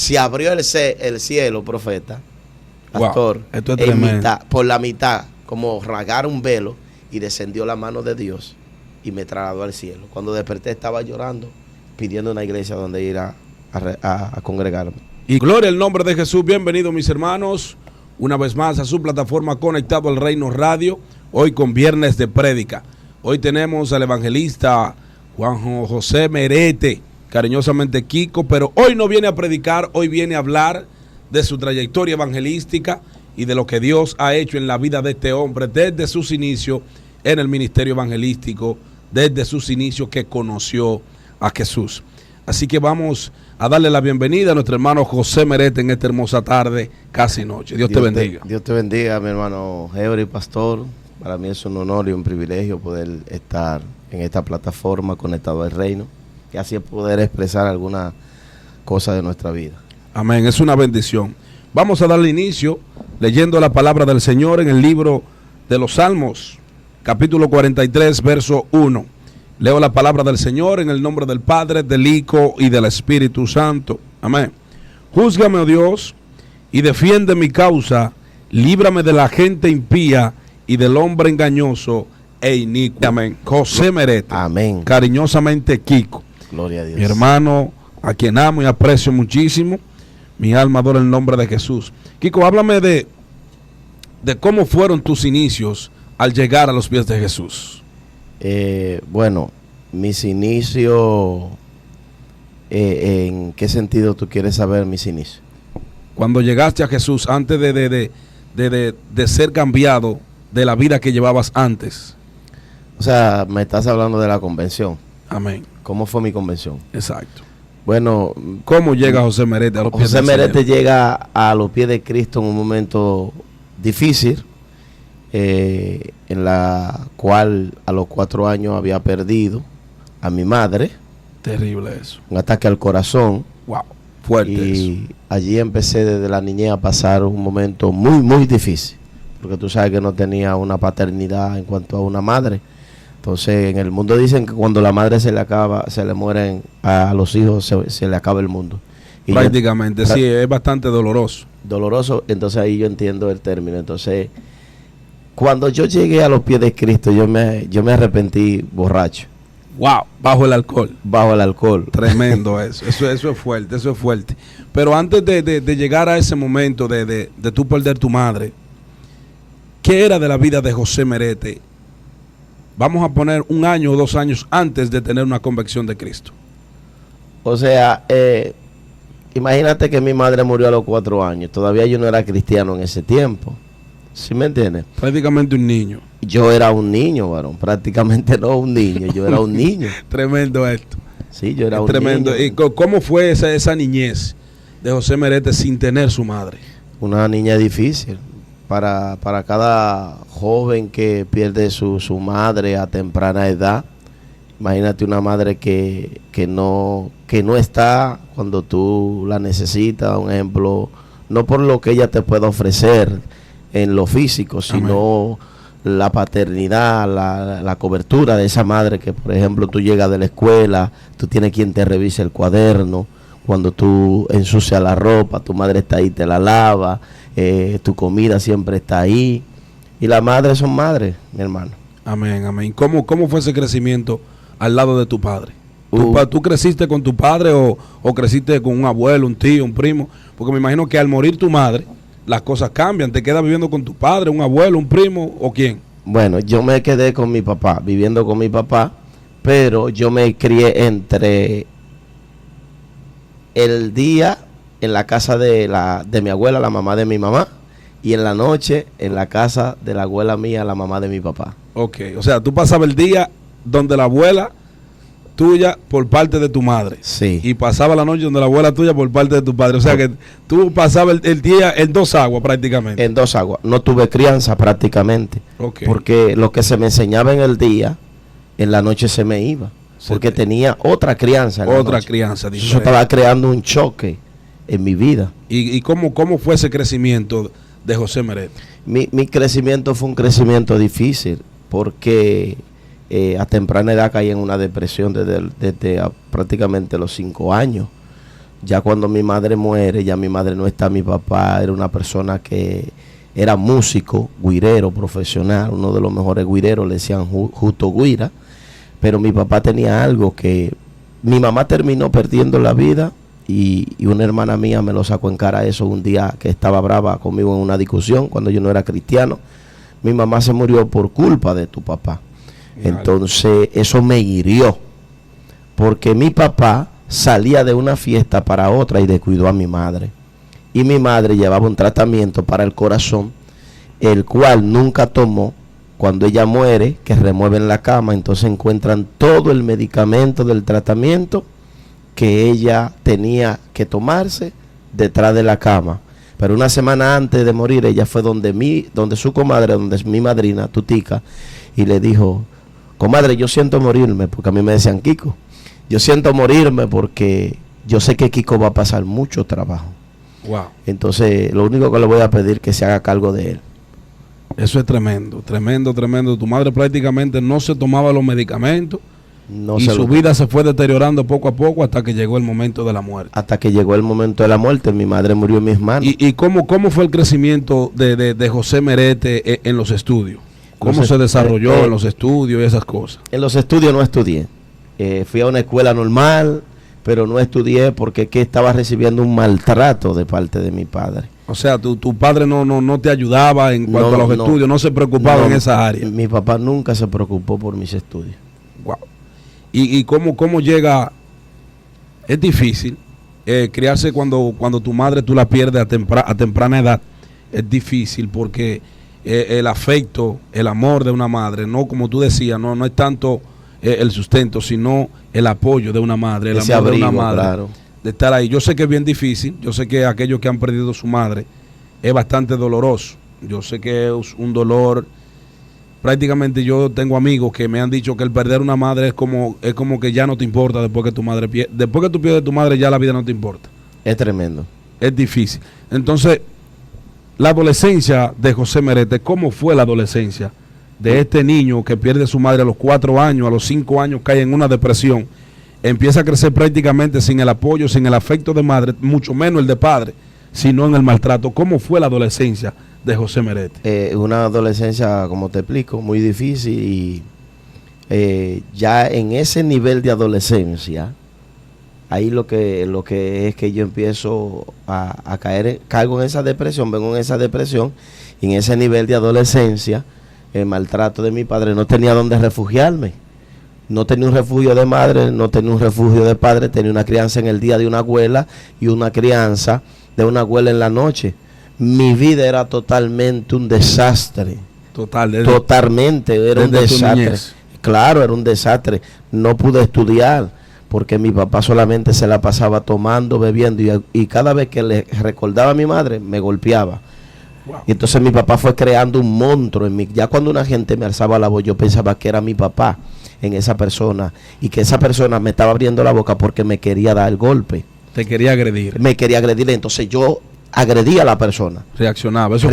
Se abrió el cielo, profeta, pastor, wow, esto es tremendo. por la mitad, como rasgar un velo, y descendió la mano de Dios y me trasladó al cielo. Cuando desperté estaba llorando, pidiendo una iglesia donde ir a congregarme. Y gloria al nombre de Jesús. Bienvenidos mis hermanos, una vez más a su plataforma Conectado al Reino Radio, hoy con Viernes de Prédica. Hoy tenemos al evangelista Juan José Merete, cariñosamente Kiko, pero hoy no viene a predicar, hoy viene a hablar de su trayectoria evangelística y de lo que Dios ha hecho en la vida de este hombre desde sus inicios en el ministerio evangelístico, desde sus inicios que conoció a Jesús. Así que vamos a darle la bienvenida a nuestro hermano José Merete en esta hermosa tarde, casi noche. Dios te bendiga. Dios te bendiga, mi hermano Hebry, pastor. Para mí es un honor y un privilegio poder estar en esta plataforma Conectado al Reino, y así poder expresar alguna cosa de nuestra vida. Amén, es una bendición. Vamos a darle inicio leyendo la palabra del Señor en el libro de los Salmos, capítulo 43, verso 1. Leo la palabra del Señor en el nombre del Padre, del Hijo y del Espíritu Santo. Amén. Júzgame, oh Dios, y defiende mi causa, líbrame de la gente impía y del hombre engañoso e inicuo. Amén. José Merete. Amén. Cariñosamente Kiko. Gloria a Dios. Mi hermano, a quien amo y aprecio muchísimo. Mi alma adora el nombre de Jesús. Kiko, háblame de cómo fueron tus inicios al llegar a los pies de Jesús. Bueno, mis inicios, ¿en qué sentido tú quieres saber mis inicios? Cuando llegaste a Jesús, antes de ser cambiado de la vida que llevabas antes. O sea, me estás hablando de la convención. Amén. ¿Cómo fue mi convención? Exacto. Bueno, ¿cómo llega José Merete a los pies José Merete llega a los pies de Cristo en un momento difícil, en la cual a los 4 años había perdido a mi madre. Terrible eso. Un ataque al corazón. Wow, fuerte y eso. Allí empecé desde la niñez a pasar un momento muy, muy difícil, porque tú sabes que no tenía una paternidad en cuanto a una madre. Entonces, en el mundo dicen que cuando la madre se le mueren a los hijos, se le acaba el mundo. Y prácticamente, sí, es bastante doloroso. Doloroso, entonces ahí yo entiendo el término. Entonces, cuando yo llegué a los pies de Cristo, yo me arrepentí borracho. Wow, bajo el alcohol. Bajo el alcohol. Tremendo eso. Eso es fuerte, eso es fuerte. Pero antes de llegar a ese momento de tú perder tu madre, ¿qué era de la vida de José Merete? Vamos a poner 1 año o 2 años antes de tener una convicción de Cristo. O sea, imagínate que mi madre murió a los 4 años. Todavía yo no era cristiano en ese tiempo. ¿Sí me entiendes? Prácticamente un niño. Yo era un niño, varón. Prácticamente no un niño. Yo era un niño. Tremendo esto. Sí, yo era un tremendo. niño. ¿Y cómo fue esa niñez de José Merete sin tener su madre? Una niña difícil. Para cada joven que pierde su madre a temprana edad, imagínate una madre que no está cuando tú la necesitas, un ejemplo, no por lo que ella te pueda ofrecer en lo físico, sino la paternidad, la cobertura de esa madre que, por ejemplo, tú llegas de la escuela, tú tienes quien te revise el cuaderno, cuando tú ensucias la ropa, tu madre está ahí, te la lava. Tu comida siempre está ahí. Y las madres son madres, mi hermano. Amén, amén. ¿Cómo fue ese crecimiento al lado de tu padre? ¿Tú creciste con tu padre o creciste con un abuelo, un tío, un primo? Porque me imagino que al morir tu madre, las cosas cambian. ¿Te quedas viviendo con tu padre, un abuelo, un primo o quién? Bueno, yo me quedé con mi papá, viviendo con mi papá, pero yo me crié entre el día en la casa de mi abuela, la mamá de mi mamá, y en la noche en la casa de la abuela mía, la mamá de mi papá. Ok, o sea, tú pasabas el día donde la abuela tuya por parte de tu madre. Sí. Y pasaba la noche donde la abuela tuya por parte de tu padre. O sea que tú pasabas el día en 2 aguas prácticamente. En 2 aguas. No tuve crianza prácticamente. Okay. Porque lo que se me enseñaba en el día, en la noche se me iba. Porque tenía otra crianza. Otra crianza. Yo estaba creando un choque en mi vida. ¿Y cómo fue ese crecimiento de José Merete? Mi crecimiento fue un crecimiento difícil porque a temprana edad caí en una depresión desde prácticamente los 5 años. Ya cuando mi madre muere, ya mi madre no está, mi papá era una persona que era músico, guirero profesional, uno de los mejores guireros, le decían Justo Guira, pero mi papá tenía algo que mi mamá terminó perdiendo la vida y una hermana mía me lo sacó en cara eso un día que estaba brava conmigo en una discusión cuando yo no era cristiano. Mi mamá se murió por culpa de tu papá. Entonces eso me hirió, porque mi papá salía de una fiesta para otra y descuidó a mi madre. Y mi madre llevaba un tratamiento para el corazón, el cual nunca tomó. Cuando ella muere, que remueven la cama, entonces encuentran todo el medicamento del tratamiento que ella tenía que tomarse detrás de la cama. Pero una semana antes de morir, ella fue donde su comadre, donde es mi madrina, Tutica, y le dijo: comadre, yo siento morirme, porque a mí me decían Kiko. Yo siento morirme porque yo sé que Kiko va a pasar mucho trabajo. Wow. Entonces, lo único que le voy a pedir es que se haga cargo de él. Eso es tremendo, tremendo, tremendo. Tu madre prácticamente no se tomaba los medicamentos y su vida se fue deteriorando poco a poco hasta que llegó el momento de la muerte. Hasta que llegó el momento de la muerte, mi madre murió en mis manos. ¿Y cómo fue el crecimiento de José Merete en los estudios? ¿Cómo se desarrolló en los estudios y esas cosas? En los estudios no estudié. Fui a una escuela normal, pero no estudié porque estaba recibiendo un maltrato de parte de mi padre. O sea, tu padre no te ayudaba en cuanto a los estudios, no se preocupaba en esa área. Mi papá nunca se preocupó por mis estudios. Wow. ¿Y cómo llega? Es difícil criarse cuando tu madre tú la pierdes a temprana edad. Es difícil porque el afecto, el amor de una madre, no como tú decías, no es tanto el sustento, sino el apoyo de una madre, el ese amor abrigo, de una madre, claro, de estar ahí. Yo sé que es bien difícil, yo sé que aquellos que han perdido su madre es bastante doloroso, yo sé que es un dolor. Prácticamente yo tengo amigos que me han dicho que el perder una madre es como que ya no te importa después que después que tú pierdes tu madre, ya la vida no te importa. Es tremendo. Es difícil. Entonces, la adolescencia de José Merete, ¿cómo fue la adolescencia de este niño que pierde su madre a los 4 años, a los 5 años cae en una depresión, empieza a crecer prácticamente sin el apoyo, sin el afecto de madre, mucho menos el de padre, sino en el maltrato? ¿Cómo fue la adolescencia de José Merete? Una adolescencia, como te explico, muy difícil, y ya en ese nivel de adolescencia, ahí lo que es que yo empiezo a caigo en esa depresión, vengo en esa depresión, y en ese nivel de adolescencia, el maltrato de mi padre, no tenía dónde refugiarme. No tenía un refugio de madre, no tenía un refugio de padre, tenía una crianza en el día de una abuela y una crianza de una abuela en la noche. Mi vida era totalmente un desastre. Totalmente, era un desastre. Claro, era un desastre. No pude estudiar porque mi papá solamente se la pasaba tomando, bebiendo, y cada vez que le recordaba a mi madre, me golpeaba. Wow. Y entonces mi papá fue creando un monstruo en mí. Ya cuando una gente me alzaba la voz, yo pensaba que era mi papá en esa persona, y que esa persona me estaba abriendo la boca porque me quería dar el golpe. Te quería agredir. Me quería agredir, entonces yo agredía a la persona. Reaccionaba. Eso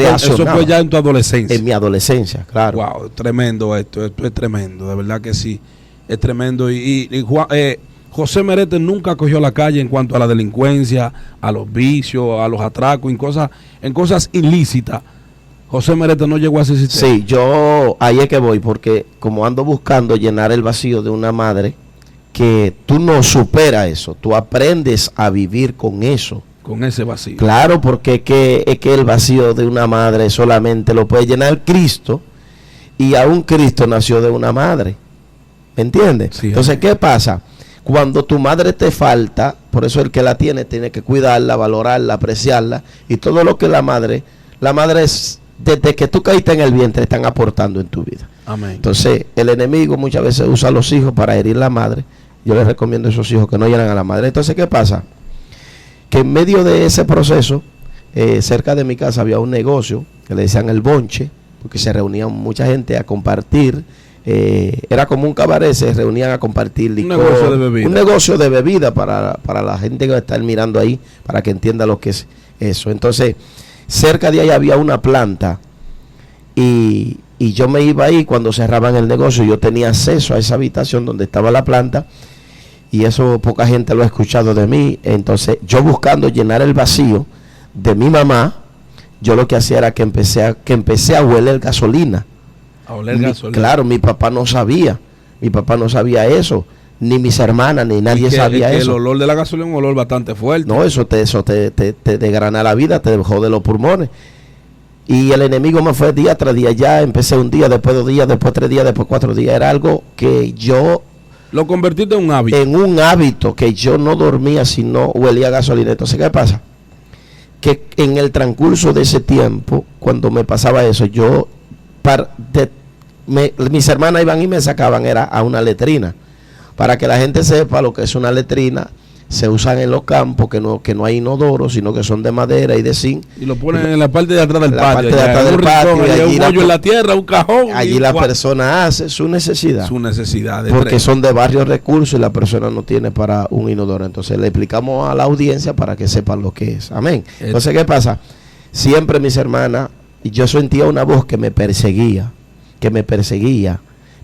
fue ya en tu adolescencia. En mi adolescencia, claro. Wow, tremendo esto es tremendo, de verdad que sí, es tremendo. Y José Merete nunca cogió la calle en cuanto a la delincuencia, a los vicios, a los atracos, en cosas ilícitas. José Merete no llegó a ese sistema. Sí, yo ahí es que voy, porque como ando buscando llenar el vacío de una madre, que tú no superas eso, tú aprendes a vivir con eso. Con ese vacío. Claro, porque es que el vacío de una madre solamente lo puede llenar Cristo, y aún Cristo nació de una madre. ¿Me entiendes? Sí, entonces, ¿qué pasa? Cuando tu madre te falta, por eso el que la tiene que cuidarla, valorarla, apreciarla, y todo lo que la madre es, desde que tú caíste en el vientre, están aportando en tu vida. Amén. Entonces, el enemigo muchas veces usa a los hijos para herir a la madre. Yo les recomiendo a esos hijos que no hieran a la madre. Entonces, ¿qué pasa? Que en medio de ese proceso, cerca de mi casa había un negocio que le decían el Bonche, porque se reunían mucha gente a compartir. Era como un cabaret, se reunían a compartir licor, un negocio de bebida para la gente que va a estar mirando ahí, para que entienda lo que es eso. Entonces, cerca de ahí había una planta, y yo me iba ahí cuando cerraban el negocio. Yo tenía acceso a esa habitación donde estaba la planta, y eso poca gente lo ha escuchado de mí. Entonces yo buscando llenar el vacío de mi mamá, yo lo que hacía era que empecé a hueler gasolina. A oler gasolina. Claro, mi papá no sabía eso, ni mis hermanas, ni nadie sabía eso. El olor de la gasolina es un olor bastante fuerte. No, eso te desgrana la vida, te jode los pulmones. Y el enemigo me fue día tras día. Ya empecé un día, después 2 días, después 3 días, después 4 días. Era algo que yo... Lo convertiste en un hábito. En un hábito que yo no dormía si no huelía gasolina. Entonces, ¿qué pasa? Que en el transcurso de ese tiempo, cuando me pasaba eso, mis hermanas iban y me sacaban, era a una letrina. Para que la gente sepa lo que es una letrina, se usan en los campos, que no hay inodoro, sino que son de madera y de zinc. Y lo ponen en la parte de atrás del patio. Parte de atrás del patio. Hay un hoyo en la tierra, un cajón. Allí la persona hace su necesidad. Su necesidad. Porque son de varios recursos y la persona no tiene para un inodoro. Entonces le explicamos a la audiencia para que sepan lo que es. Amén. Entonces, ¿qué pasa? Siempre mis hermanas, yo sentía una voz que me perseguía,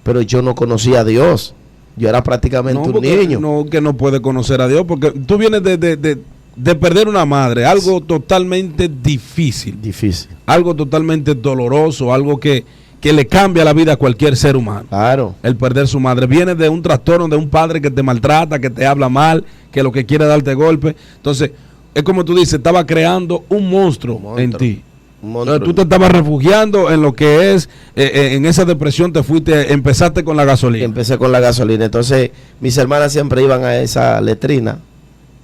pero yo no conocía a Dios. Yo era prácticamente un niño. No, que no puede conocer a Dios, porque tú vienes de perder una madre, algo totalmente difícil. Algo totalmente doloroso, algo que le cambia la vida a cualquier ser humano. Claro. El perder su madre. Viene de un trastorno de un padre que te maltrata, que te habla mal, que lo que quiere es darte golpe. Entonces, es como tú dices, estaba creando un monstruo en ti. Tú te estabas refugiando en lo que es, en esa depresión empezaste con la gasolina. Empecé con la gasolina. Entonces, mis hermanas siempre iban a esa letrina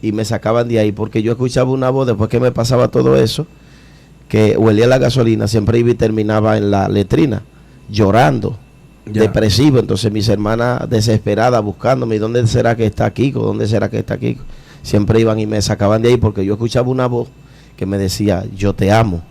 y me sacaban de ahí, porque yo escuchaba una voz después que me pasaba todo eso, que huelía la gasolina, siempre iba y terminaba en la letrina, llorando, depresivo. Entonces, mis hermanas desesperadas buscándome, ¿dónde será que está Kiko? ¿Dónde será que está Kiko? Siempre iban y me sacaban de ahí, porque yo escuchaba una voz que me decía, yo te amo.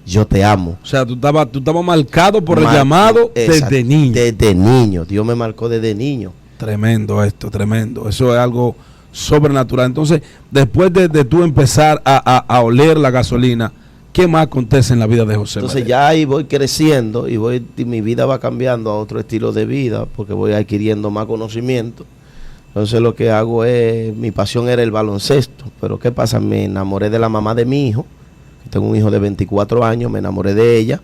Yo te amo. O sea, tú estabas marcado por el llamado desde niño. Desde niño. Dios me marcó desde niño. Tremendo esto, tremendo. Eso es algo sobrenatural. Entonces, después de tú empezar a oler la gasolina, ¿qué más acontece en la vida de José? Entonces ya ahí voy creciendo y mi vida va cambiando a otro estilo de vida, porque voy adquiriendo más conocimiento. Entonces lo que hago mi pasión era el baloncesto. Pero ¿qué pasa? Me enamoré de la mamá de mi hijo. Tengo un hijo de 24 años, me enamoré de ella.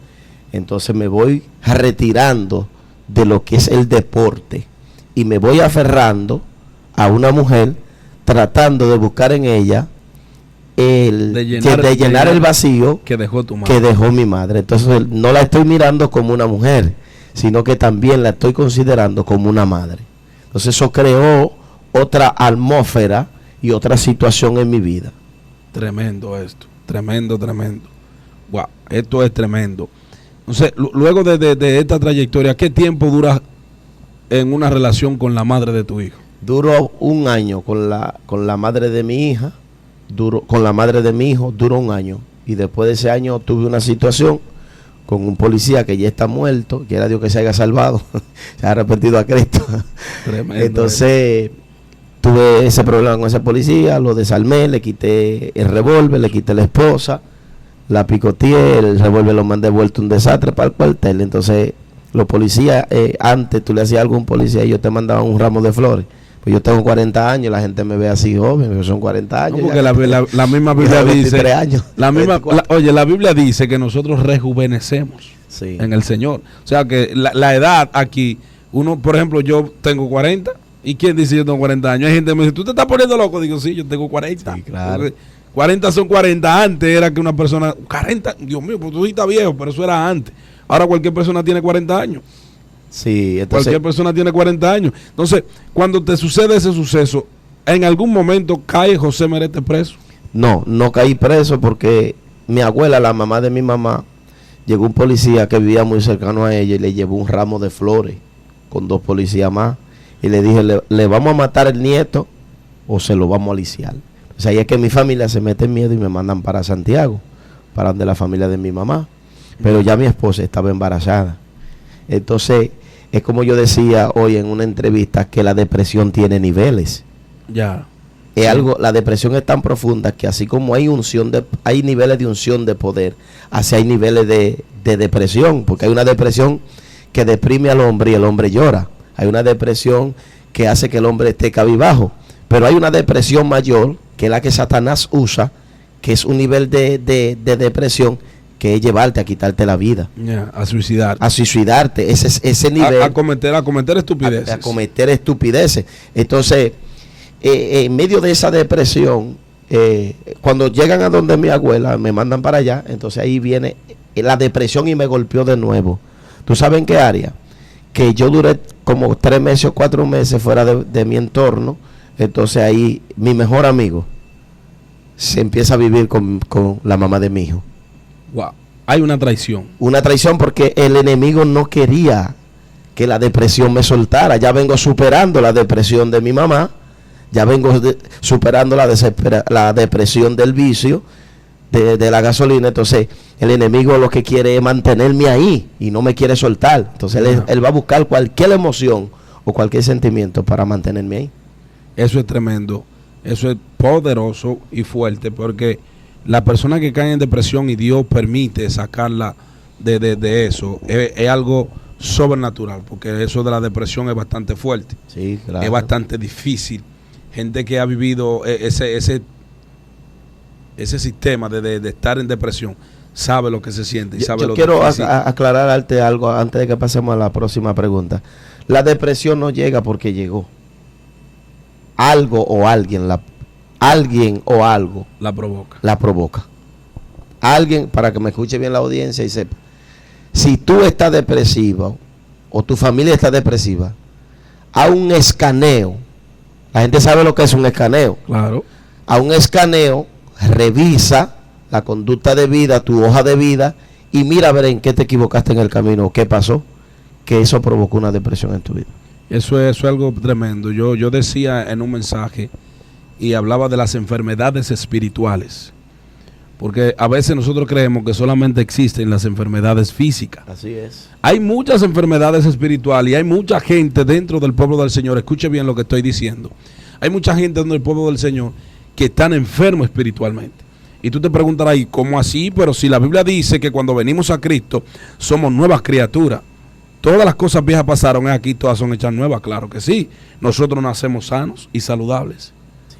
Entonces me voy retirando de lo que es el deporte y me voy aferrando a una mujer, tratando de buscar en ella de llenar el vacío que dejó tu madre. Que dejó mi madre. Entonces no la estoy mirando como una mujer, sino que también la estoy considerando como una madre. Entonces eso creó otra atmósfera y otra situación en mi vida. Tremendo esto. Tremendo. Wow, esto es tremendo. Entonces, luego de esta trayectoria, ¿qué tiempo dura en una relación con la madre de tu hijo? Duró 1 año con la madre de mi hija, con la madre de mi hijo, duró 1 año. Y después de ese año tuve una situación con un policía que ya está muerto, quiera Dios que se haya salvado, se ha arrepentido a Cristo. Tremendo. Entonces... tuve ese problema con ese policía, lo desarmé, le quité el revólver, le quité la esposa, la picoteé, el revólver lo mandé vuelto un desastre para el cuartel. Entonces, los policías, antes tú le hacías algo a un policía y ellos te mandaban un ramo de flores. Pues yo tengo 40 años, la gente me ve así joven, pero son 40 años. No, porque la misma Biblia dice, años, la Biblia dice que nosotros rejuvenecemos en el Señor. O sea que la edad aquí, uno, por ejemplo, yo tengo 40. ¿Y quién dice yo tengo 40 años? Hay gente que me dice, ¿tú te estás poniendo loco? Digo, sí, yo tengo 40. Sí, claro. 40 son 40. Antes era que una persona, 40, Dios mío, pues tú sí estás viejo, pero eso era antes. Ahora cualquier persona tiene 40 años. Sí, entonces... cualquier persona tiene 40 años. Entonces, cuando te sucede ese suceso, ¿en algún momento cae José Merete preso? No caí preso porque mi abuela, la mamá de mi mamá, llegó un policía que vivía muy cercano a ella y le llevó un ramo de flores con 2 policías más. Y le dije, ¿le vamos a matar el nieto o se lo vamos a lisiar? O sea, y es que mi familia se mete en miedo y me mandan para Santiago, para donde la familia de mi mamá. Pero ya mi esposa estaba embarazada. Entonces, es como yo decía hoy en una entrevista, que la depresión tiene niveles. Ya. Es algo, la depresión es tan profunda que así como hay hay niveles de unción de poder, así hay niveles de depresión, porque hay una depresión que deprime al hombre y el hombre llora. Hay una depresión que hace que el hombre esté cabizbajo. Pero hay una depresión mayor, que es la que Satanás usa, que es un nivel de depresión que es llevarte a quitarte la vida. A suicidar. A suicidarte, ese nivel. A cometer estupideces. A cometer estupideces. Entonces, en medio de esa depresión, cuando llegan a donde mi abuela, me mandan para allá, entonces ahí viene la depresión y me golpeó de nuevo. ¿Tú sabes en qué área? Que yo duré como 3 meses o 4 meses fuera de mi entorno. Entonces ahí mi mejor amigo se empieza a vivir con la mamá de mi hijo. Wow. Hay una traición. Una traición porque el enemigo no quería que la depresión me soltara. Ya vengo superando la depresión de mi mamá. Ya vengo superando la depresión del vicio de la gasolina. Entonces el enemigo lo que quiere es mantenerme ahí y no me quiere soltar. Entonces él va a buscar cualquier emoción o cualquier sentimiento para mantenerme ahí. Eso es tremendo, eso es poderoso y fuerte, porque la persona que cae en depresión y Dios permite sacarla de eso, es algo sobrenatural, porque eso de la depresión es bastante fuerte. Sí, claro. Es bastante difícil. Gente que ha vivido ese sistema de estar en depresión sabe lo que se siente y sabe yo lo quiero difícil. aclararte algo antes de que pasemos a la próxima pregunta. La depresión no llega porque llegó. Algo o alguien o algo la provoca. Alguien, para que me escuche bien la audiencia y sepa, si tú estás depresivo o tu familia está depresiva, a un escaneo, la gente sabe lo que es un escaneo. Claro. A un escaneo, revisa la conducta de vida, tu hoja de vida, y mira a ver en qué te equivocaste en el camino, qué pasó, que eso provocó una depresión en tu vida. Eso es algo tremendo. Yo decía en un mensaje y hablaba de las enfermedades espirituales, porque a veces nosotros creemos que solamente existen las enfermedades físicas. Así es. Hay muchas enfermedades espirituales y hay mucha gente dentro del pueblo del Señor. Escuche bien lo que estoy diciendo. Hay mucha gente dentro del pueblo del Señor que están enfermos espiritualmente. Y tú te preguntarás, ¿y cómo así? Pero si la Biblia dice que cuando venimos a Cristo somos nuevas criaturas. Todas las cosas viejas pasaron, aquí todas son hechas nuevas, claro que sí. Nosotros nacemos sanos y saludables.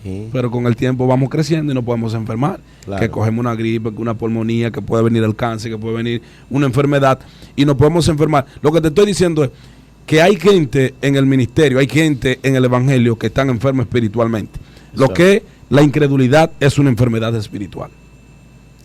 Sí. Pero con el tiempo vamos creciendo y nos podemos enfermar. Claro. Que cogemos una gripe, una pulmonía, que puede venir el cáncer, que puede venir una enfermedad y nos podemos enfermar. Lo que te estoy diciendo es que hay gente en el ministerio, hay gente en el evangelio que están enfermos espiritualmente. Lo que la incredulidad es una enfermedad espiritual.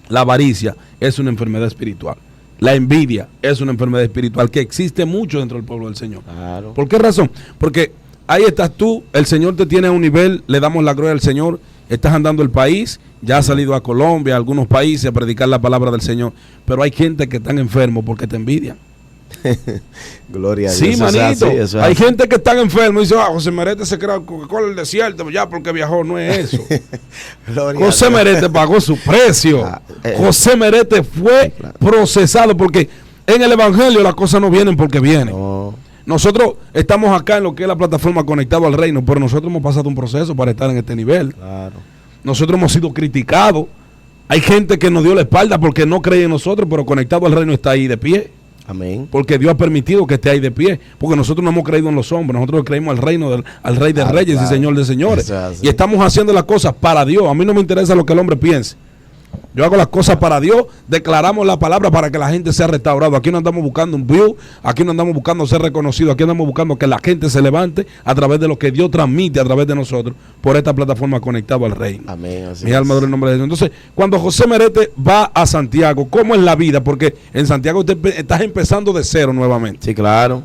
La avaricia es una enfermedad espiritual. La envidia es una enfermedad espiritual que existe mucho dentro del pueblo del Señor. Claro. ¿Por qué razón? Porque ahí estás tú, el Señor te tiene a un nivel, le damos la gloria al Señor, estás andando el país, ya has salido a Colombia, a algunos países a predicar la palabra del Señor, pero hay gente que están enfermos porque te envidian. Gloria a Dios. Sí, manito. Hay gente que están enfermos y dice, José Merete se creó Coca-Cola el desierto, ya porque viajó, no es eso. José Merete pagó su precio. José Merete fue procesado, porque en el evangelio las cosas no vienen porque vienen. No. Nosotros estamos acá en lo que es la plataforma Conectado al Reino, pero nosotros hemos pasado un proceso para estar en este nivel. Claro. Nosotros hemos sido criticados. Hay gente que nos dio la espalda porque no cree en nosotros, pero Conectado al Reino está ahí de pie. Amén. Porque Dios ha permitido que esté ahí de pie. Porque nosotros no hemos creído en los hombres. Nosotros creímos al reino al Rey de Reyes, claro, y Señor de Señores. Y estamos haciendo las cosas para Dios. A mí no me interesa lo que el hombre piense. Yo hago las cosas para Dios. Declaramos la palabra para que la gente sea restaurada. Aquí no andamos buscando un view. Aquí no andamos buscando ser reconocido. Aquí andamos buscando que la gente se levante a través de lo que Dios transmite a través de nosotros por esta plataforma Conectado al Reino. Amén. Mi alma adora el nombre de Dios. Entonces, cuando José Merete va a Santiago, ¿cómo es la vida? Porque en Santiago estás empezando de cero nuevamente. Sí, claro.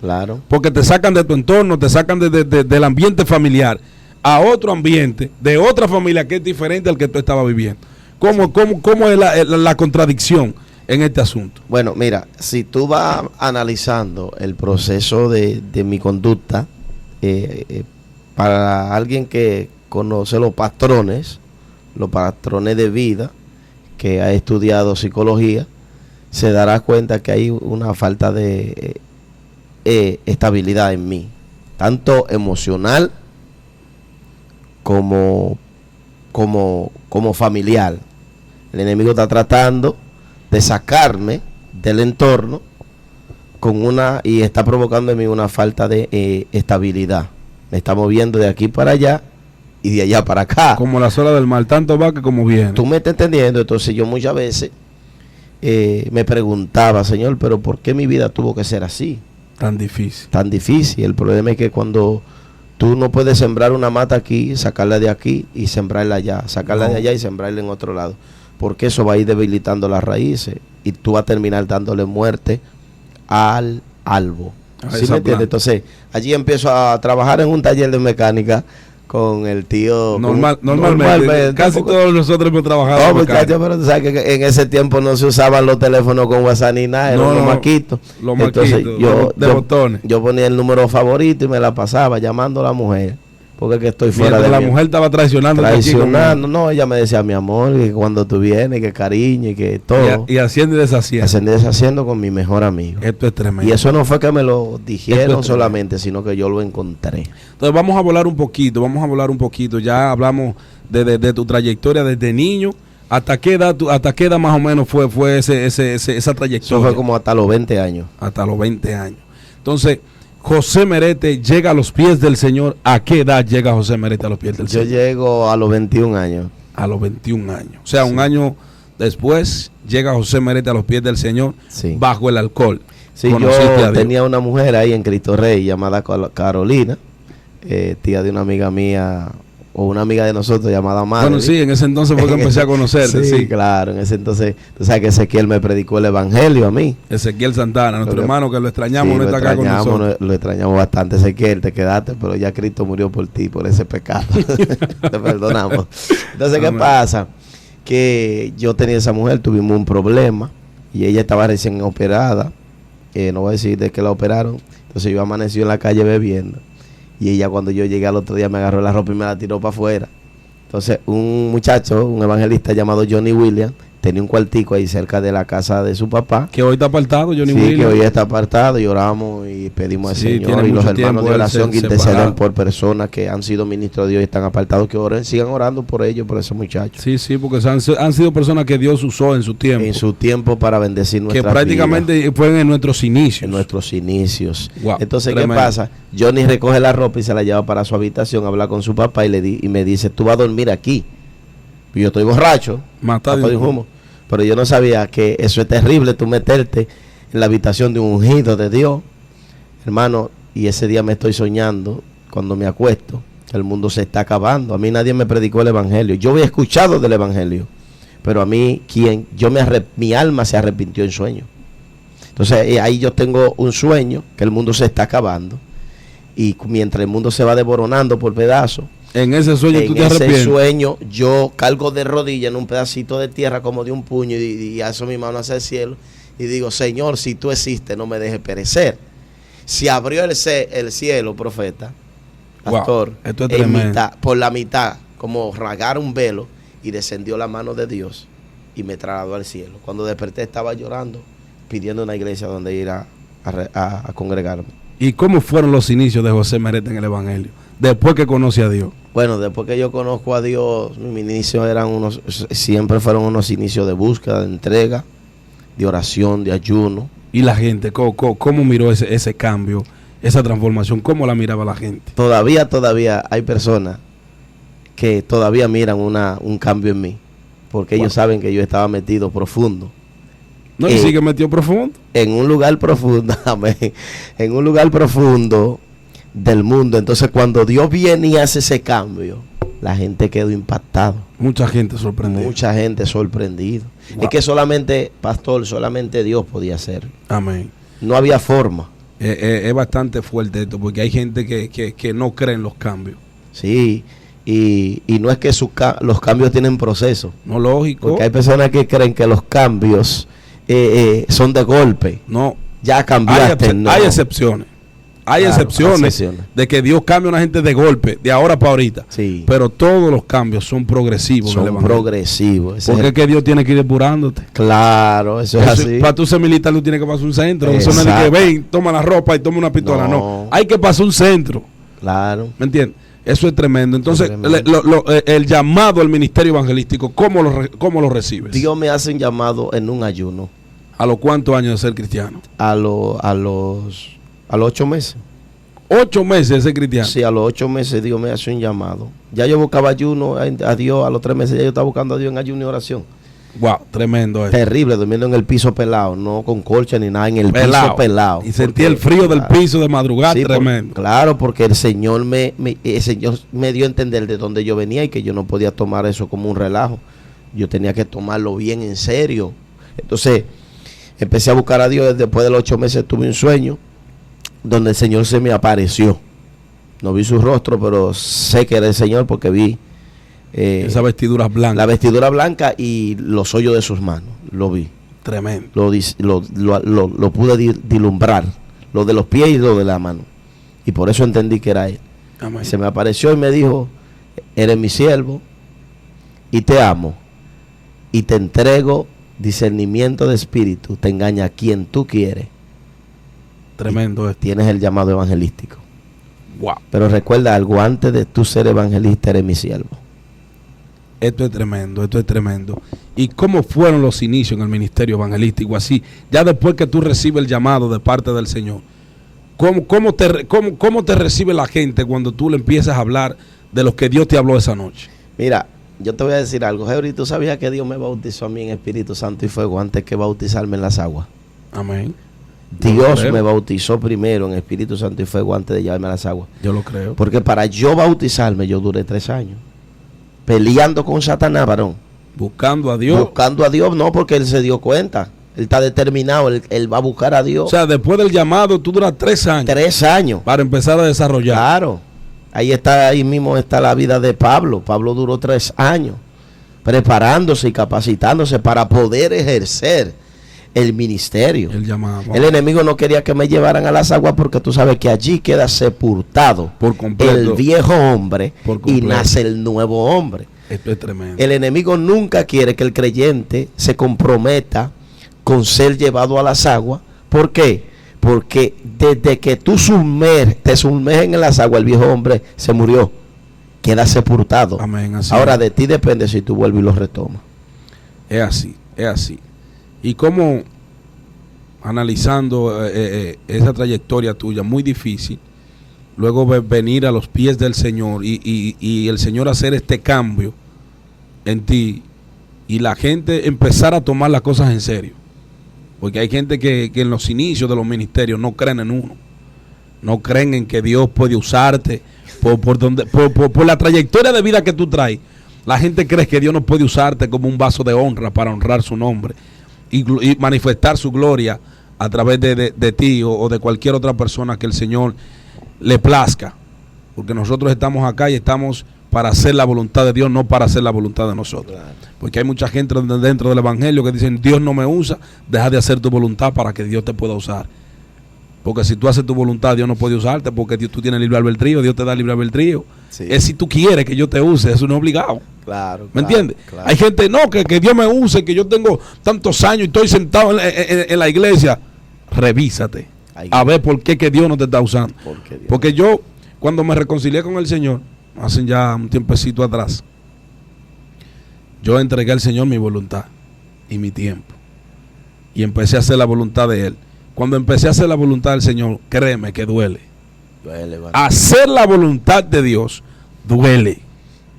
Claro. Porque te sacan de tu entorno, te sacan del ambiente familiar a otro ambiente, de otra familia que es diferente al que tú estabas viviendo. ¿Cómo es la contradicción en este asunto? Bueno, mira, si tú vas analizando el proceso de mi conducta, para alguien que conoce los patrones de vida, que ha estudiado psicología, se dará cuenta que hay una falta de estabilidad en mí, tanto emocional como familiar. El enemigo está tratando de sacarme del entorno y está provocando en mí una falta de estabilidad. Me está moviendo de aquí para allá y de allá para acá. Como la sola del mar, tanto va que como viene. Tú me estás entendiendo. Entonces yo muchas veces me preguntaba, Señor, pero ¿por qué mi vida tuvo que ser así? Tan difícil. Tan difícil. El problema es que cuando tú no puedes sembrar una mata aquí, sacarla de aquí y sembrarla allá, sacarla de allá y sembrarla en otro lado, porque eso va a ir debilitando las raíces y tú vas a terminar dándole muerte al albo. ¿Sí me entiendes? Entonces, allí empiezo a trabajar en un taller de mecánica con el tío. Normalmente. Casi todos nosotros hemos trabajado. No, muchachos, pero tú sabes que en ese tiempo no se usaban los teléfonos con WhatsApp ni nada, eran los maquitos. Los maquitos, botones. Yo ponía el número favorito y me la pasaba llamando a la mujer. Porque que estoy fuera de la mujer estaba traicionando. No, ella me decía, mi amor, que cuando tú vienes, que cariño y que todo. Y haciendo y deshaciendo. Haciendo y deshaciendo con mi mejor amigo. Esto es tremendo. Y eso no fue que me lo dijeron solamente, sino que yo lo encontré. Entonces vamos a hablar un poquito. Ya hablamos de tu trayectoria desde niño. ¿Hasta qué edad más o menos fue esa trayectoria? Eso fue como hasta los 20 años. Hasta los 20 años. Entonces, José Merete llega a los pies del Señor. ¿A qué edad llega José Merete a los pies del Señor? Yo llego a los 21 años. A los 21 años. O sea, un año después llega José Merete a los pies del Señor bajo el alcohol. Sí, yo tenía una mujer ahí en Cristo Rey llamada Carolina, tía de una amiga mía o una amiga de nosotros llamada Madre. Bueno, sí, en ese entonces fue que empecé a conocerte. Sí, claro, en ese entonces, tú sabes que Ezequiel me predicó el evangelio a mí. Ezequiel Santana, nuestro hermano que lo extrañamos, no está acá con nosotros. Lo extrañamos bastante, Ezequiel, te quedaste, pero ya Cristo murió por ti, por ese pecado. Te perdonamos. Entonces, ¿qué pasa? Que yo tenía esa mujer, tuvimos un problema y ella estaba recién operada. No voy a decir de que la operaron. Entonces yo amanecí en la calle bebiendo. Y ella cuando yo llegué al otro día me agarró la ropa y me la tiró para afuera. Entonces un muchacho, un evangelista llamado Johnny Williams, tenía un cuartico ahí cerca de la casa de su papá. Que hoy está apartado, Johnny Williams. Sí, que hoy está apartado y oramos y pedimos al Señor. Y los hermanos de oración que interceden por personas que han sido ministros de Dios y están apartados, que oren, sigan orando por ellos, por esos muchachos. Sí, porque han sido personas que Dios usó en su tiempo. En su tiempo para bendecir nuestras vidas. Que prácticamente fueron en nuestros inicios. En nuestros inicios. Wow, entonces, tremendo. ¿qué pasa? Johnny recoge la ropa y se la lleva para su habitación, habla con su papá y me dice, tú vas a dormir aquí. Y yo estoy borracho. Matado de un humo. Pero yo no sabía que eso es terrible, tú meterte en la habitación de un ungido de Dios, hermano, y ese día me estoy soñando, cuando me acuesto, el mundo se está acabando. A mí nadie me predicó el evangelio. Yo había escuchado del evangelio, pero a mí, mi alma se arrepintió en sueño. Entonces ahí yo tengo un sueño, que el mundo se está acabando, y mientras el mundo se va desboronando por pedazos, en ese sueño tú te arrepientes. En ese sueño yo cargo de rodillas en un pedacito de tierra como de un puño y alzo mi mano hacia el cielo y digo, Señor, si tú existes, no me dejes perecer. Se abrió el cielo, profeta, pastor, wow, esto es por la mitad, como rasgar un velo, y descendió la mano de Dios y me trasladó al cielo. Cuando desperté estaba llorando, pidiendo una iglesia donde ir a congregarme. ¿Y cómo fueron los inicios de José Merete en el evangelio? Después que conoce a Dios. Bueno, después que yo conozco a Dios, mis inicios siempre fueron unos inicios de búsqueda, de entrega, de oración, de ayuno. ¿Y la gente, cómo miró ese cambio, esa transformación? ¿Cómo la miraba la gente? Todavía hay personas que todavía miran un cambio en mí, porque ellos saben que yo estaba metido profundo. ¿No? ¿Y sigue metido profundo? En un lugar profundo, amén, en un lugar profundo del mundo. Entonces cuando Dios viene y hace ese cambio, la gente quedó impactada. Mucha gente sorprendida. Mucha gente sorprendida. Wow. Es que solamente, pastor, solamente Dios podía hacerlo. Amén. No había forma. Es bastante fuerte esto, porque hay gente que no cree en los cambios. Sí, y no es que los cambios tienen proceso. No, lógico. Porque hay personas que creen que los cambios son de golpe. No. Ya cambiaste. Hay excepciones. Hay excepciones de que Dios cambia a una gente de golpe, de ahora para ahorita. Sí. Pero todos los cambios son progresivos. Son progresivos. Porque es que Dios tiene que ir depurándote. Claro, eso es así. Para tú ser militar, tú tienes que pasar un centro. Eso no es de que ven, toma la ropa y toma una pistola. No. Hay que pasar un centro. Claro. ¿Me entiendes? Eso es tremendo. Entonces, el llamado al ministerio evangelístico, ¿cómo lo recibes? Dios me hace un llamado en un ayuno. ¿A los cuántos años de ser cristiano? A los 8 meses. 8 meses ese cristiano. Sí, a los 8 meses Dios me hace un llamado. Ya yo buscaba ayuno a Dios, a los 3 meses ya yo estaba buscando a Dios en ayuno y oración. Wow, tremendo eso. Terrible, durmiendo en el piso pelado, no con colcha ni nada, en el piso pelado. Y sentí el frío del piso de madrugada, sí, tremendo. Claro, porque el Señor me dio a entender de dónde yo venía y que yo no podía tomar eso como un relajo. Yo tenía que tomarlo bien en serio. Entonces, empecé a buscar a Dios. Después de los 8 meses tuve un sueño donde el Señor se me apareció. No vi su rostro, pero sé que era el Señor porque vi esa vestidura blanca. La vestidura blanca y los hoyos de sus manos. Lo vi. Tremendo. Lo pude dilumbrar. Lo de los pies y lo de la mano. Y por eso entendí que era Él. Amén. Se me apareció y me dijo: eres mi siervo y te amo. Y te entrego discernimiento de espíritu. Te engaña a quien tú quieres. Tremendo esto. Tienes el llamado evangelístico. Wow. Pero recuerda algo: antes de tú ser evangelista, eres mi siervo. Esto es tremendo, esto es tremendo. ¿Y cómo fueron los inicios en el ministerio evangelístico? Así, ya después que tú recibes el llamado de parte del Señor, ¿cómo te recibe la gente cuando tú le empiezas a hablar de lo que Dios te habló esa noche? Mira, yo te voy a decir algo, Henry. ¿Tú sabías que Dios me bautizó a mí en Espíritu Santo y fuego antes que bautizarme en las aguas? Amén. Dios me bautizó primero en Espíritu Santo y fuego antes de llevarme a las aguas. Yo lo creo. Porque para yo bautizarme, yo duré 3 años. Peleando con Satanás, varón. Buscando a Dios. Buscando a Dios, no, porque él se dio cuenta. Él está determinado, él va a buscar a Dios. O sea, después del llamado, tú duras 3 años. 3 años. Para empezar a desarrollar. Claro. Ahí mismo está la vida de Pablo. Pablo duró 3 años preparándose y capacitándose para poder ejercer el ministerio. El llamado. El enemigo no quería que me llevaran a las aguas porque tú sabes que allí queda sepultado por completo el viejo hombre y nace el nuevo hombre. Esto es tremendo. El enemigo nunca quiere que el creyente se comprometa con ser llevado a las aguas. ¿Por qué? Porque desde que tú te sumerges en las aguas, el viejo hombre se murió, queda sepultado. Amén, así ahora es. de ti depende si tú vuelves y lo retomas. Es así, es así. Y cómo, analizando esa trayectoria tuya, muy difícil, luego venir a los pies del Señor y el Señor hacer este cambio en ti y la gente empezar a tomar las cosas en serio. Porque hay gente que en los inicios de los ministerios no creen en uno. No creen en que Dios puede usarte por la trayectoria de vida que tú traes. La gente cree que Dios no puede usarte como un vaso de honra para honrar su nombre y manifestar su gloria a través de ti o de cualquier otra persona que el Señor le plazca. Porque nosotros estamos acá y estamos para hacer la voluntad de Dios, no para hacer la voluntad de nosotros. Claro. Porque hay mucha gente dentro del evangelio que dicen: Dios no me usa, deja de hacer tu voluntad para que Dios te pueda usar. Porque si tú haces tu voluntad, Dios no puede usarte, porque tú tienes libre albedrío, Dios te da libre albedrío. Sí. Es si tú quieres que yo te use, eso no es obligado. Claro. ¿Me entiendes? Claro. Hay gente, no, que Dios me use, que yo tengo tantos años y estoy sentado en la iglesia. Revísate. A ver por qué que Dios no te está usando. Porque yo, cuando me reconcilié con el Señor, hace ya un tiempecito atrás, yo entregué al Señor mi voluntad y mi tiempo. Y empecé a hacer la voluntad de Él. Cuando empecé a hacer la voluntad del Señor, créeme que duele. Duele bastante. Hacer la voluntad de Dios duele.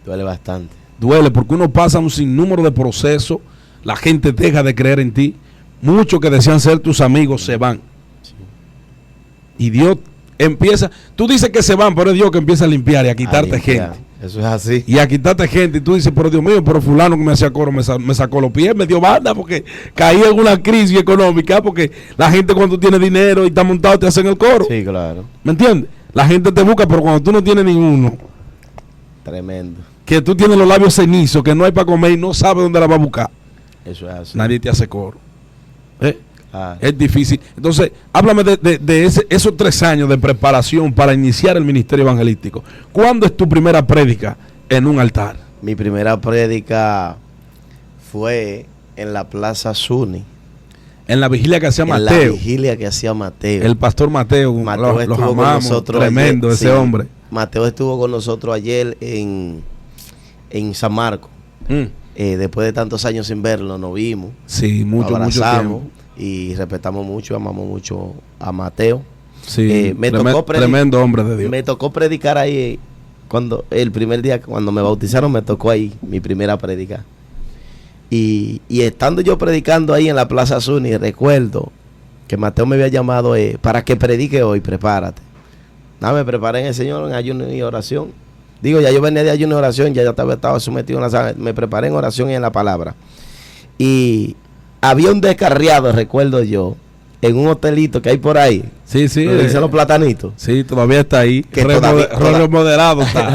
Duele bastante. Duele porque uno pasa un sinnúmero de procesos, la gente deja de creer en ti, muchos que decían ser tus amigos se van. Sí. Y Dios empieza, tú dices que se van, pero es Dios que empieza a limpiar y a quitarte gente. Eso es así. Y a quitarte gente. Y tú dices: pero Dios mío, pero fulano que me hacía coro me sacó los pies, me dio banda porque caí en una crisis económica. Porque la gente, cuando tiene dinero y está montado, te hacen el coro. Sí, claro. ¿Me entiendes? La gente te busca, pero cuando tú no tienes ninguno. Tremendo. Que tú tienes los labios cenizos, que no hay para comer y no sabes dónde la va a buscar. Eso es así. Nadie te hace coro. Es difícil. Entonces, háblame de esos 3 años de preparación para iniciar el ministerio evangelístico. ¿Cuándo es tu primera prédica en un altar? Mi primera prédica fue en la Plaza Zuni. En la vigilia que hacía Mateo. En la vigilia que hacía Mateo. El pastor Mateo. Mateo los amamos, con nosotros tremendo ayer, ese hombre. Mateo estuvo con nosotros ayer en San Marcos. Después de tantos años sin verlo, nos vimos. Sí, mucho tiempo. Y respetamos mucho, amamos mucho a Mateo. Sí, tremendo hombre de Dios. Me tocó predicar ahí cuando el primer día cuando me bautizaron, me tocó ahí mi primera prédica. Y estando yo predicando ahí en la Plaza Zuni, recuerdo que Mateo me había llamado para que predique hoy, prepárate. Nada, me preparé en el Señor en ayuno y oración. Digo, ya yo venía de ayuno y oración, ya yo estaba sometido en la sala, me preparé en oración y en la palabra. Y había un descarriado, recuerdo yo, en un hotelito que hay por ahí. Sí, sí. Donde dicen los platanitos. Sí, todavía está ahí. Que remodelado está.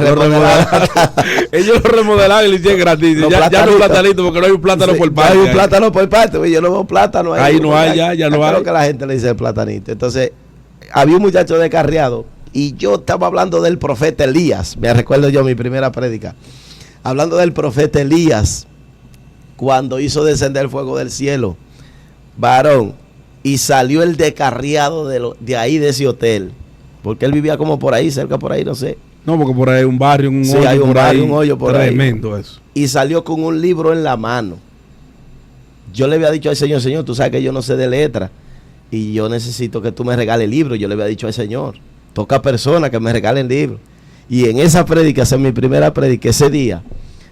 Ellos lo remodelaron y le hicieron gratis. Ya no hay platanito porque no hay un plátano por parte. No hay un plátano por parte. Yo no veo plátano ahí. Ahí no hay, ya no hay. Creo que la gente le dice el platanito. Entonces, había un muchacho descarriado y yo estaba hablando del profeta Elías. Me recuerdo yo mi primera prédica. Hablando del profeta Elías, cuando hizo descender el fuego del cielo. Varón. Y salió el descarriado de ahí, de ese hotel. Porque él vivía como por ahí, cerca por ahí, no sé. No, porque por ahí hay un barrio, un hoyo. Sí, hay un barrio, un hoyo por ahí. Tremendo eso. Y salió con un libro en la mano. Yo le había dicho al Señor, Señor, tú sabes que yo no sé de letra. Y yo necesito que tú me regales el libro. Yo le había dicho al Señor, toca personas que me regalen el libro. Y en esa prédica, esa es mi primera prédica, ese día,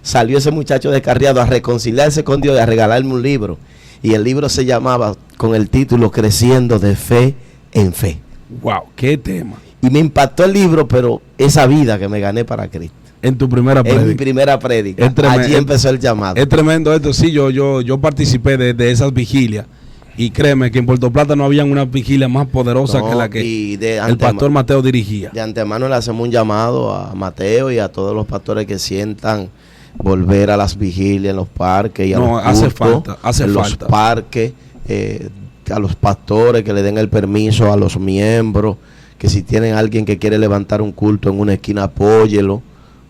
salió ese muchacho descarriado a reconciliarse con Dios y a regalarme un libro. Y el libro se llamaba con el título Creciendo de Fe en Fe. Wow, qué tema. Y me impactó el libro, pero esa vida que me gané para Cristo. En tu primera prédica. En mi primera prédica. Allí empezó el llamado. Es tremendo esto. Sí, yo participé de esas vigilias. Y créeme que en Puerto Plata no había una vigilia más poderosa que la que el pastor Mateo dirigía. De antemano le hacemos un llamado a Mateo y a todos los pastores que sientan volver a las vigilias en los parques y a los cultos, hace falta. Los parques, a los pastores que le den el permiso a los miembros, que si tienen alguien que quiere levantar un culto en una esquina, apóyelo,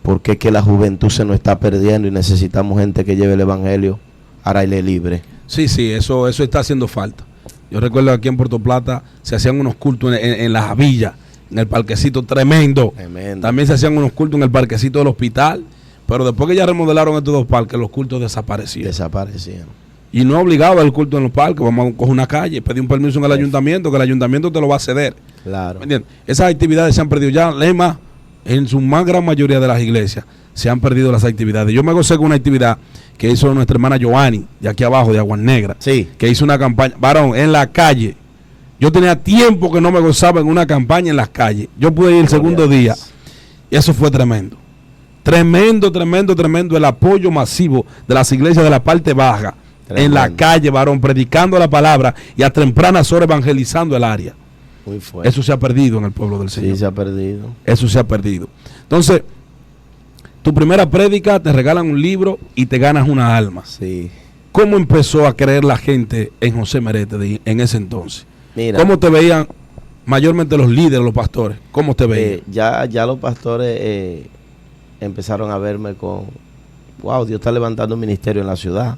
porque es que la juventud se nos está perdiendo y necesitamos gente que lleve el evangelio al aire libre. Sí, eso está haciendo falta. Yo recuerdo que aquí en Puerto Plata se hacían unos cultos en las villas, en el parquecito tremendo. También se hacían unos cultos en el parquecito del hospital. Pero después que ya remodelaron estos dos parques, los cultos desaparecieron. Y no es obligado el culto en los parques. Vamos a coger una calle, pedir un permiso en el ayuntamiento, que el ayuntamiento te lo va a ceder. Claro. ¿Me entiendes? Esas actividades se han perdido. Ya, Lema, en su más gran mayoría de las iglesias, se han perdido las actividades. Yo me gocé con una actividad que hizo nuestra hermana Giovanni, de aquí abajo, de Aguas Negras. Sí. Que hizo una campaña, varón, en la calle. Yo tenía tiempo que no me gozaba en una campaña en las calles. Yo pude ir el segundo día. Y eso fue tremendo. Tremendo el apoyo masivo de las iglesias de la parte baja. Tremendo. En la calle, varón, predicando la palabra y a tempranas horas evangelizando el área. Muy fuerte. Eso se ha perdido en el pueblo del Señor. Sí, se ha perdido. Eso se ha perdido. Entonces, tu primera prédica, te regalan un libro y te ganas una alma. Sí. ¿Cómo empezó a creer la gente en José Merete en ese entonces? Mira, ¿cómo te veían mayormente los líderes, los pastores? ¿Cómo te veían? Ya los pastores empezaron a verme con, wow, Dios está levantando un ministerio en la ciudad.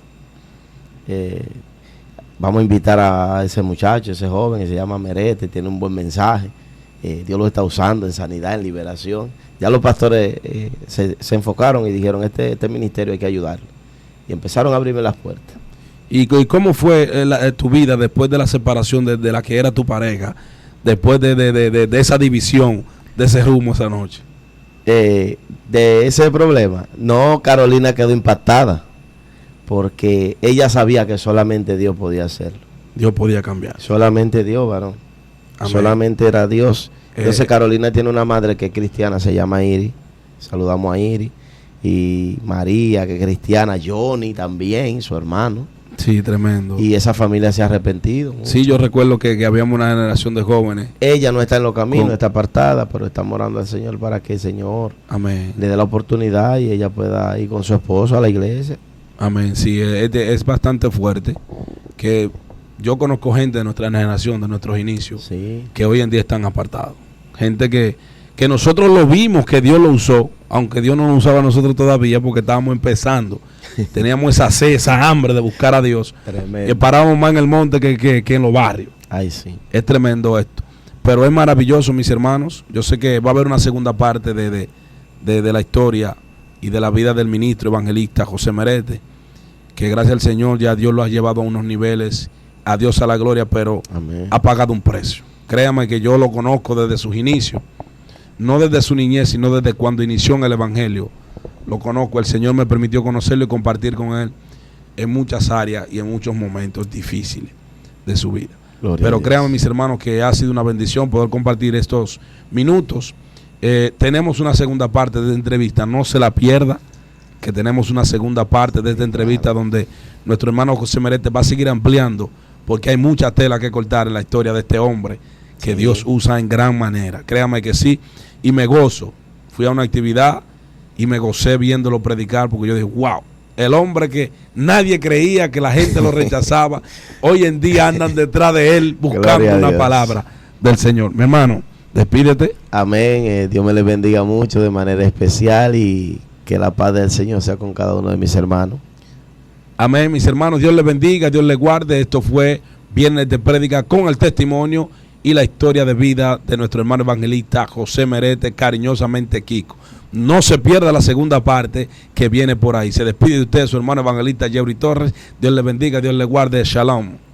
Vamos a invitar a ese muchacho, ese joven que se llama Merete, tiene un buen mensaje. Dios lo está usando en sanidad, en liberación. Ya los pastores se enfocaron y dijeron, este ministerio hay que ayudarlo. Y empezaron a abrirme las puertas. ¿Y cómo fue tu vida después de la separación de la que era tu pareja? Después de esa división, de ese rumbo esa noche. De ese problema. No, Carolina quedó impactada. Porque ella sabía que solamente Dios podía hacerlo. Dios podía cambiar. Solamente Dios, varón. Amén. Solamente era Dios. Entonces Carolina tiene una madre que es cristiana, se llama Iris. Saludamos a Iris. Y María, que es cristiana. Johnny también, su hermano. Sí, tremendo. Y esa familia se ha arrepentido mucho. Sí, yo recuerdo que habíamos una generación de jóvenes. Ella no está en los caminos, está apartada, pero estamos orando al Señor para que el Señor amén, le dé la oportunidad y ella pueda ir con su esposo a la iglesia. Amén, sí, es bastante fuerte. Que yo conozco gente de nuestra generación, de nuestros inicios, sí, que hoy en día están apartados. Gente que nosotros lo vimos, que Dios lo usó, aunque Dios no lo usaba a nosotros todavía porque estábamos empezando. Teníamos esa sed, esa hambre de buscar a Dios. Tremendo. Que parábamos más en el monte que en los barrios. Ay, sí. Es tremendo esto. Pero es maravilloso, mis hermanos. Yo sé que va a haber una segunda parte de la historia y de la vida del ministro evangelista José Merete, que gracias al Señor ya Dios lo ha llevado a unos niveles, a Dios a la gloria, pero amén, ha pagado un precio. Créame que yo lo conozco desde sus inicios, no desde su niñez, sino desde cuando inició en el Evangelio. Lo conozco, el Señor me permitió conocerlo y compartir con él en muchas áreas y en muchos momentos difíciles de su vida. Gloria Pero a Dios. créanme, mis hermanos, que ha sido una bendición poder compartir estos minutos. Tenemos una segunda parte de esta entrevista, no se la pierda, que tenemos una segunda parte de esta entrevista donde nuestro hermano José Merete va a seguir ampliando, porque hay mucha tela que cortar en la historia de este hombre que Dios usa en gran manera. Créame que sí, y me gozo. Fui a una actividad y me gocé viéndolo predicar, porque yo dije, wow, el hombre que nadie creía, que la gente lo rechazaba, hoy en día andan detrás de él buscando Gloria a una Dios. palabra del Señor. Mi hermano, despídete. Amén. Dios me les bendiga mucho de manera especial y que la paz del Señor sea con cada uno de mis hermanos. Amén, mis hermanos. Dios les bendiga, Dios les guarde. Esto fue Viernes de Prédica con el testimonio y la historia de vida de nuestro hermano evangelista José Merete, cariñosamente Kiko. No se pierda la segunda parte que viene por ahí. Se despide de usted su hermano evangelista Jeffrey Torres. Dios les bendiga, Dios les guarde. Shalom.